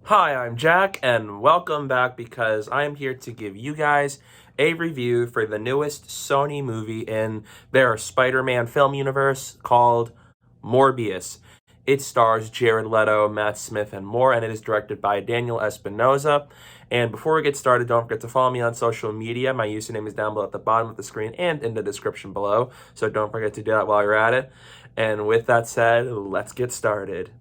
Hi, I'm Jack, and welcome back because I am here to give you guys a review for the newest Sony movie in their Spider-Man film universe called Morbius. It stars Jared Leto, Matt Smith, and more, and it is directed by Daniel Espinosa. And before we get started, don't forget to follow me on social media. My username is down below at the bottom of the screen and in the description below, so don't forget to do that while you're at it. And with that said, let's get started.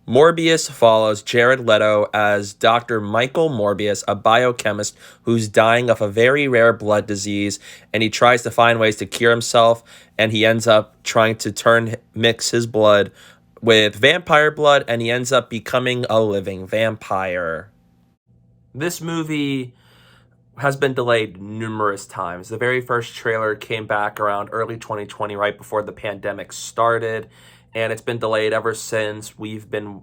Morbius follows Jared Leto as Dr. Michael Morbius, a biochemist who's dying of a very rare blood disease, and he tries to find ways to cure himself, and he ends up trying to mix his blood with vampire blood, and he ends up becoming a living vampire. This movie has been delayed numerous times. The very first trailer came back around early 2020, right before the pandemic started, and it's been delayed ever since.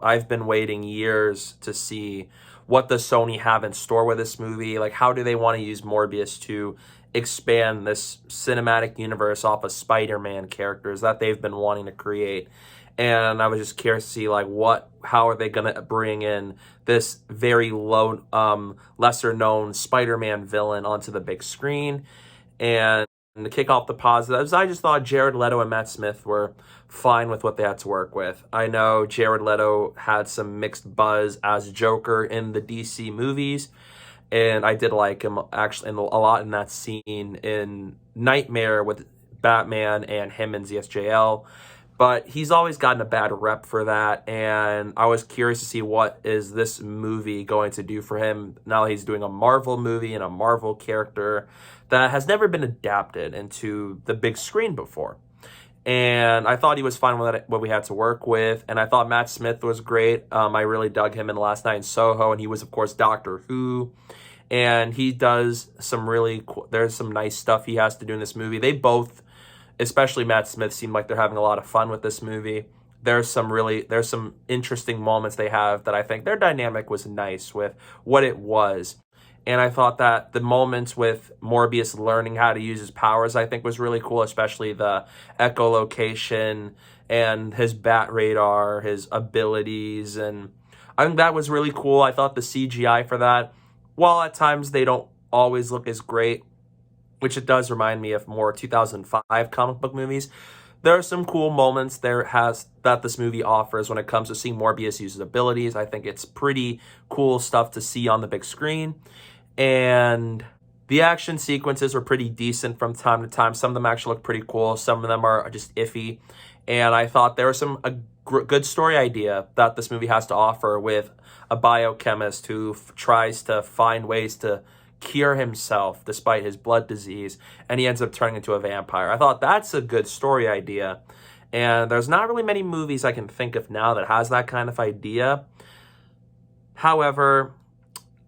I've been waiting years to see what does Sony have in store with this movie. Like, how do they want to use Morbius to expand this cinematic universe off of Spider-Man characters that they've been wanting to create? And I was just curious to see how are they gonna bring in this very lesser known Spider-Man villain onto the big screen. And to kick off the positives, I just thought Jared Leto and Matt Smith were fine with what they had to work with. I know Jared Leto had some mixed buzz as Joker in the DC movies, and I did like him actually a lot in that scene in Nightmare with Batman and him and ZSJL. But he's always gotten a bad rep for that, and I was curious to see what is this movie going to do for him now that he's doing a Marvel movie and a Marvel character that has never been adapted into the big screen before. And I thought he was fine with what we had to work with, and I thought Matt Smith was great. I really dug him in Last Night in Soho, and he was, of course, Doctor Who. And he does some really cool, there's some nice stuff he has to do in this movie. They both, especially Matt Smith, seem like they're having a lot of fun with this movie. There's some interesting moments they have that I think their dynamic was nice with what it was. And I thought that the moments with Morbius learning how to use his powers, I think was really cool, especially the echolocation and his bat radar, his abilities. And I think that was really cool. I thought the CGI for that, while at times they don't always look as great, which it does remind me of more 2005 comic book movies, there are some cool moments that this movie offers when it comes to seeing Morbius use his abilities. I think it's pretty cool stuff to see on the big screen. And the action sequences were pretty decent from time to time. Some of them actually look pretty cool. Some of them are just iffy. And I thought there was a good story idea that this movie has to offer with a biochemist who tries to find ways to cure himself despite his blood disease, and he ends up turning into a vampire. I thought that's a good story idea, and there's not really many movies I can think of now that has that kind of idea. However,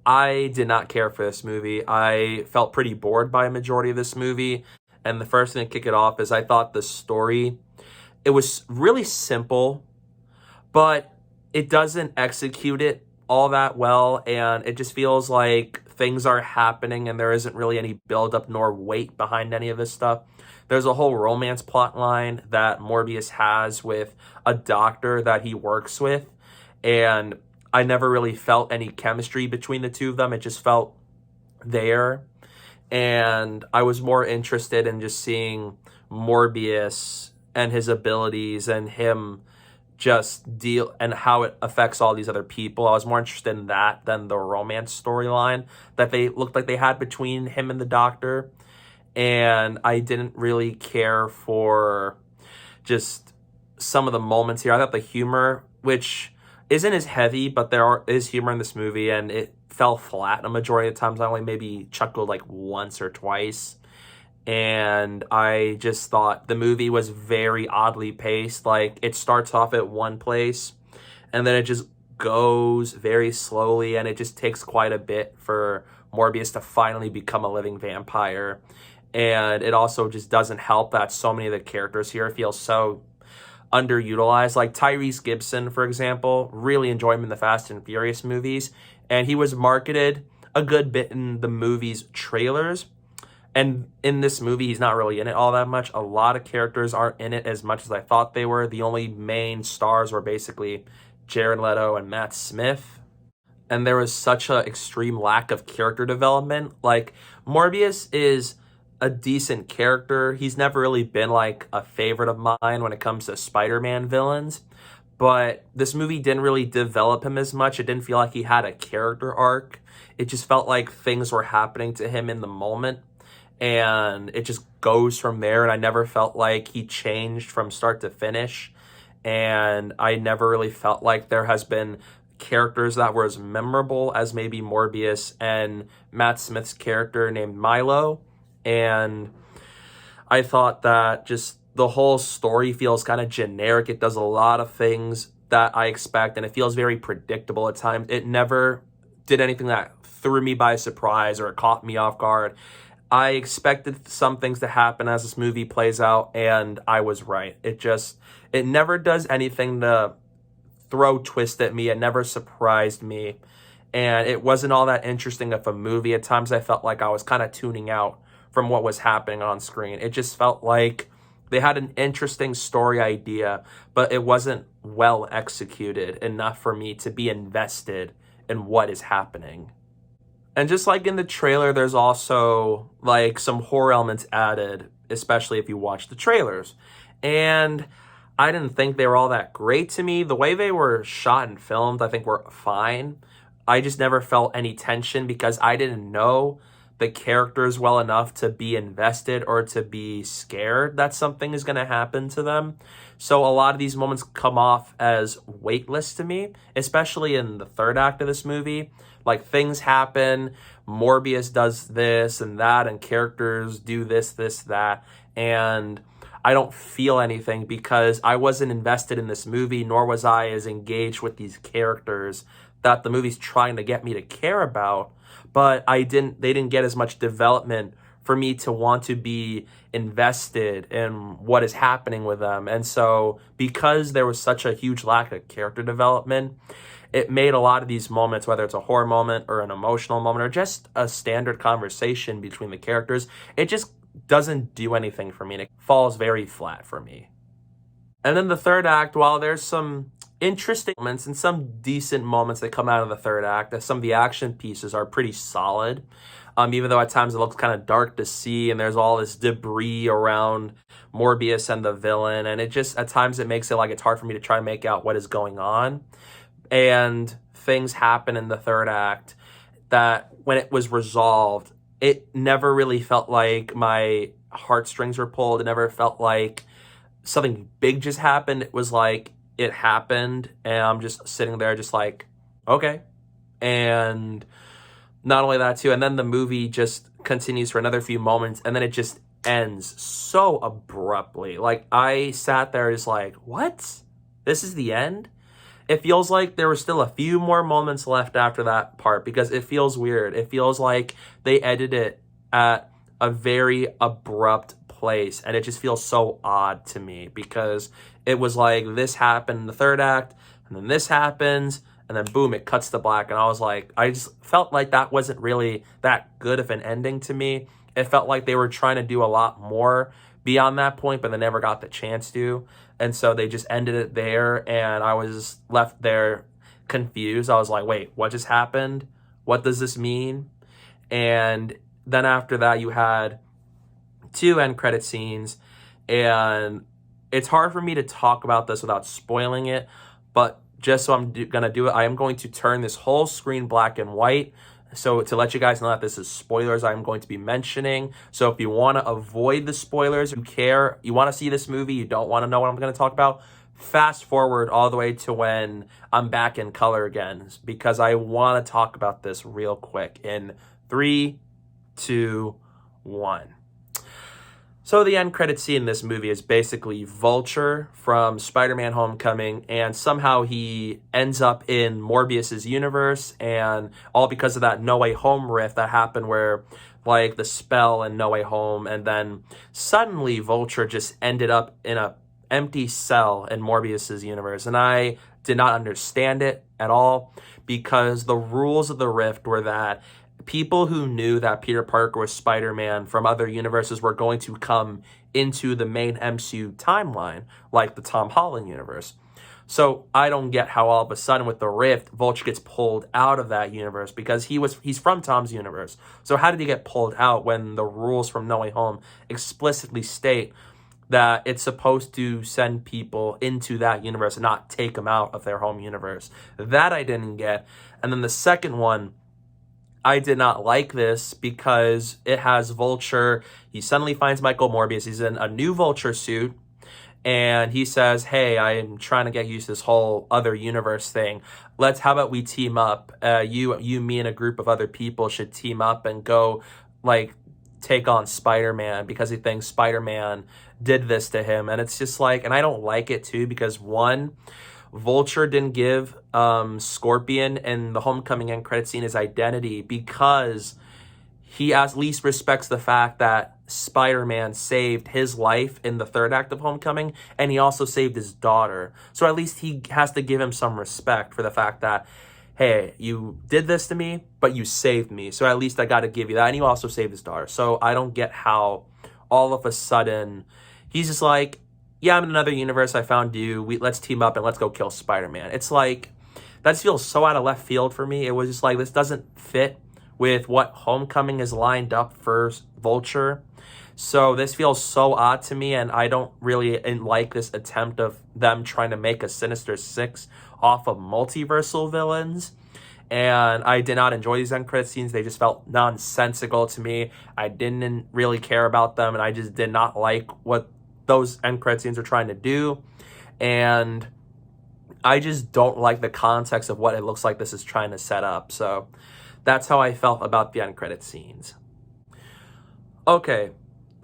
I did not care for this movie. I felt pretty bored by a majority of this movie, and the first thing to kick it off is I thought the story, it was really simple, but it doesn't execute it all that well, and it just feels like things are happening and there isn't really any build-up nor weight behind any of this stuff. There's a whole romance plot line that Morbius has with a doctor that he works with, and I never really felt any chemistry between the two of them. It just felt there, and I was more interested in just seeing Morbius and his abilities and him just deal and how it affects all these other people. I was more interested in that than the romance storyline that they looked like they had between him and the doctor. And I didn't really care for just some of the moments here. I thought the humor, which isn't as heavy, but is humor in this movie, and it fell flat a majority of the times. I only maybe chuckled like once or twice. And I just thought the movie was very oddly paced. Like, it starts off at one place and then it just goes very slowly, and it just takes quite a bit for Morbius to finally become a living vampire. And it also just doesn't help that so many of the characters here feel so underutilized. Like Tyrese Gibson, for example, really enjoy him in the Fast and Furious movies, and he was marketed a good bit in the movie's trailers. And in this movie, he's not really in it all that much. A lot of characters aren't in it as much as I thought they were. The only main stars were basically Jared Leto and Matt Smith. and there was such a extreme lack of character development. Like, Morbius is a decent character. He's never really been like a favorite of mine when it comes to Spider-Man villains, but this movie didn't really develop him as much. It didn't feel like he had a character arc. It just felt like things were happening to him in the moment, and it just goes from there. And I never felt like he changed from start to finish, and I never really felt like there has been characters that were as memorable as maybe Morbius and Matt Smith's character named Milo. And I thought that just the whole story feels kind of generic. It does a lot of things that I expect, and it feels very predictable at times. It never did anything that threw me by surprise or caught me off guard. I expected some things to happen as this movie plays out, and I was right. It never does anything to throw twist at me. It never surprised me, and it wasn't all that interesting of a movie. At times I felt like I was kind of tuning out from what was happening on screen. It just felt like they had an interesting story idea, but it wasn't well executed enough for me to be invested in what is happening. And just like in the trailer, there's also like some horror elements added, especially if you watch the trailers. And I didn't think they were all that great to me. The way they were shot and filmed, I think were fine. I just never felt any tension because I didn't know the characters well enough to be invested or to be scared that something is going to happen to them. So a lot of these moments come off as weightless to me, especially in the third act of this movie. Like, things happen, Morbius does this and that, and characters do this, that, and I don't feel anything because I wasn't invested in this movie, nor was I as engaged with these characters that the movie's trying to get me to care about. But they didn't get as much development for me to want to be invested in what is happening with them. And so because there was such a huge lack of character development, it made a lot of these moments, whether it's a horror moment or an emotional moment or just a standard conversation between the characters, it just doesn't do anything for me. It falls very flat for me. And then the third act, while there's some interesting moments and some decent moments that come out of the third act, some of the action pieces are pretty solid. Even though at times it looks kind of dark to see and there's all this debris around Morbius and the villain, and it just, at times it makes it like it's hard for me to try to make out what is going on. And things happen in the third act that when it was resolved, it never really felt like my heartstrings were pulled. It never felt like something big just happened. It was like it happened and I'm just sitting there just like, okay. And not only that too, and then the movie just continues for another few moments and then it just ends so abruptly. Like, I sat there just like, what? This is the end? It feels like there were still a few more moments left after that part because it feels weird. It feels like they edited it at a very abrupt place, and it just feels so odd to me because it was like this happened in the third act, and then this happens, and then boom, it cuts to black, and I was like, I just felt like that wasn't really that good of an ending to me. It felt like they were trying to do a lot more beyond that point, but they never got the chance to. And so they just ended it there, and I was left there confused. I was like, wait, what just happened? What does this mean? And then after that, you had 2 end credit scenes, and it's hard for me to talk about this without spoiling it, but just so I'm going to do it, I am going to turn this whole screen black and white. So to let you guys know that this is spoilers I'm going to be mentioning. So if you want to avoid the spoilers, you want to see this movie, you don't want to know what I'm going to talk about, fast forward all the way to when I'm back in color again, because I want to talk about this real quick in 3, 2, 1. So the end credit scene in this movie is basically Vulture from Spider-Man Homecoming, and somehow he ends up in Morbius's universe, and all because of that No Way Home riff that happened where, like, the spell in No Way Home, and then suddenly Vulture just ended up in a empty cell in Morbius's universe, and I did not understand it at all because the rules of the rift were that people who knew that Peter Parker was Spider-Man from other universes were going to come into the main MCU timeline, like the Tom Holland universe. So I don't get how all of a sudden with the rift, Vulture gets pulled out of that universe because he's from Tom's universe. So how did he get pulled out when the rules from No Way Home explicitly state that it's supposed to send people into that universe and not take them out of their home universe? That I didn't get. And then the second one, I did not like this because it has Vulture. He suddenly finds Michael Morbius. He's in a new Vulture suit. And he says, hey, I'm trying to get used to this whole other universe thing. How about we team up? You, me, and a group of other people should team up and go, like, take on Spider-Man because he thinks Spider-Man did this to him. And it's just like, and I don't like it too because one, Vulture didn't give Scorpion in the Homecoming end credit scene his identity because he at least respects the fact that Spider-Man saved his life in the third act of Homecoming, and he also saved his daughter. So at least he has to give him some respect for the fact that, hey, you did this to me, but you saved me. So at least I got to give you that. And you also saved his daughter. So I don't get how all of a sudden he's just like, yeah, I'm in another universe. I found you. Let's team up and let's go kill Spider-Man. It's like, that feels so out of left field for me. It was just like, this doesn't fit with what Homecoming is lined up for Vulture. So this feels so odd to me, and I don't really like this attempt of them trying to make a Sinister Six off of multiversal villains. And I did not enjoy these end credit scenes. They just felt nonsensical to me. I didn't really care about them, and I just did not like what those end credit scenes are trying to do. And I just don't like the context of what it looks like this is trying to set up. So that's how I felt about the end credit scenes. Okay,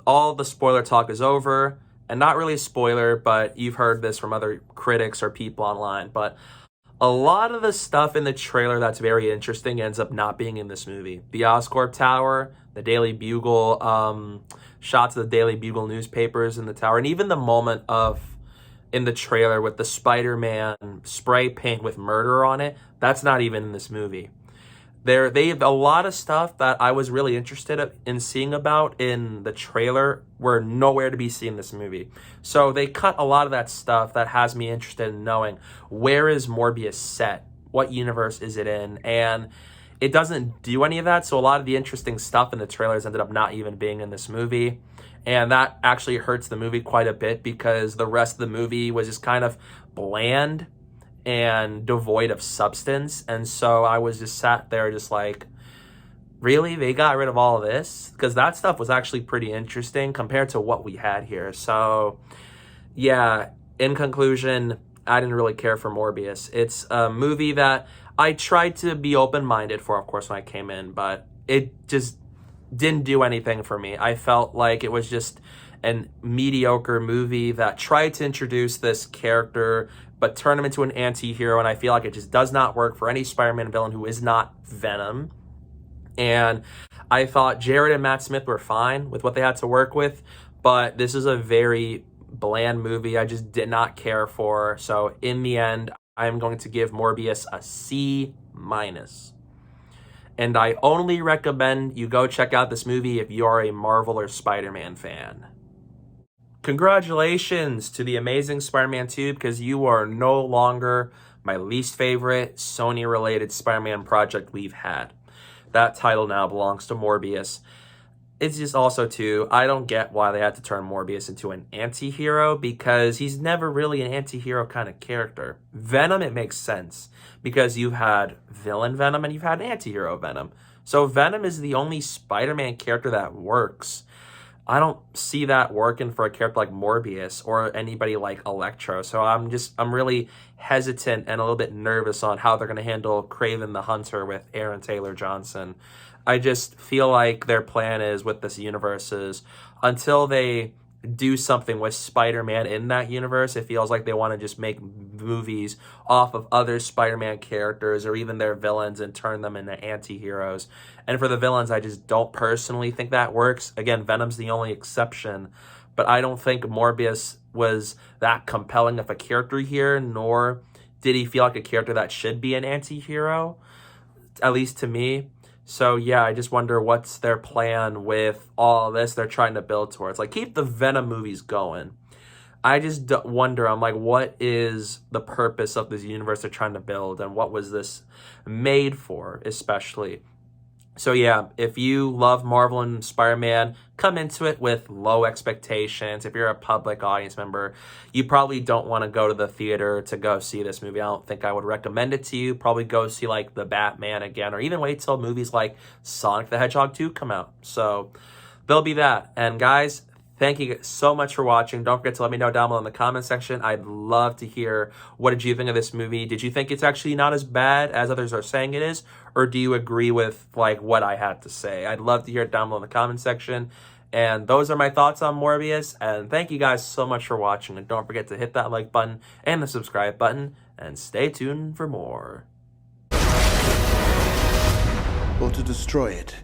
all the spoiler talk is over, and not really a spoiler, but you've heard this from other critics or people online, but a lot of the stuff in the trailer that's very interesting ends up not being in this movie. The Oscorp Tower, the Daily Bugle, shots of the Daily Bugle newspapers in the tower, and even the moment in the trailer with the Spider-Man spray paint with murder on it, that's not even in this movie. They have a lot of stuff that I was really interested in seeing about in the trailer were nowhere to be seen in this movie. So they cut a lot of that stuff that has me interested in knowing where is Morbius set? What universe is it in? And it doesn't do any of that. So a lot of the interesting stuff in the trailers ended up not even being in this movie. And that actually hurts the movie quite a bit because the rest of the movie was just kind of bland and devoid of substance. And so I was just sat there just like, really? They got rid of all of this? Because that stuff was actually pretty interesting compared to what we had here. So yeah, in conclusion, I didn't really care for Morbius. It's a movie that I tried to be open-minded for, of course, when I came in, but it just didn't do anything for me. I felt like it was just a mediocre movie that tried to introduce this character but turn him into an anti-hero, and I feel like it just does not work for any Spider-Man villain who is not Venom. And I thought Jared and Matt Smith were fine with what they had to work with, but this is a very bland movie I just did not care for. So in the end, I'm going to give Morbius a C-. And I only recommend you go check out this movie if you are a Marvel or Spider-Man fan. Congratulations to the Amazing Spider-Man 2 because you are no longer my least favorite Sony-related Spider-Man project we've had. That title now belongs to Morbius. It's just also, too, I don't get why they had to turn Morbius into an anti-hero because he's never really an anti-hero kind of character. Venom, it makes sense because you've had villain Venom and you've had anti-hero Venom. So Venom is the only Spider-Man character that works. I don't see that working for a character like Morbius or anybody like Electro. So I'm really hesitant and a little bit nervous on how they're going to handle Kraven the Hunter with Aaron Taylor Johnson. I just feel like their plan is with this universe is until they do something with Spider-Man in that universe, it feels like they want to just make movies off of other Spider-Man characters or even their villains and turn them into anti-heroes. And for the villains, I just don't personally think that works. Again, Venom's the only exception, but I don't think Morbius was that compelling of a character here, nor did he feel like a character that should be an anti-hero, at least to me. So yeah, I just wonder what's their plan with all this they're trying to build towards. Like, keep the Venom movies going. I just wonder, I'm like, what is the purpose of this universe they're trying to build, and what was this made for, especially? So yeah, if you love Marvel and Spider-Man, come into it with low expectations. If you're a public audience member, you probably don't want to go to the theater to go see this movie. I don't think I would recommend it to you. Probably go see like the Batman again, or even wait till movies like Sonic the Hedgehog 2 come out. So there'll be that. And guys, thank you so much for watching. Don't forget to let me know down below in the comment section. I'd love to hear, what did you think of this movie? Did you think it's actually not as bad as others are saying it is? Or do you agree with like what I had to say? I'd love to hear it down below in the comment section. And those are my thoughts on Morbius. And thank you guys so much for watching. And don't forget to hit that like button and the subscribe button. And stay tuned for more. Or to destroy it.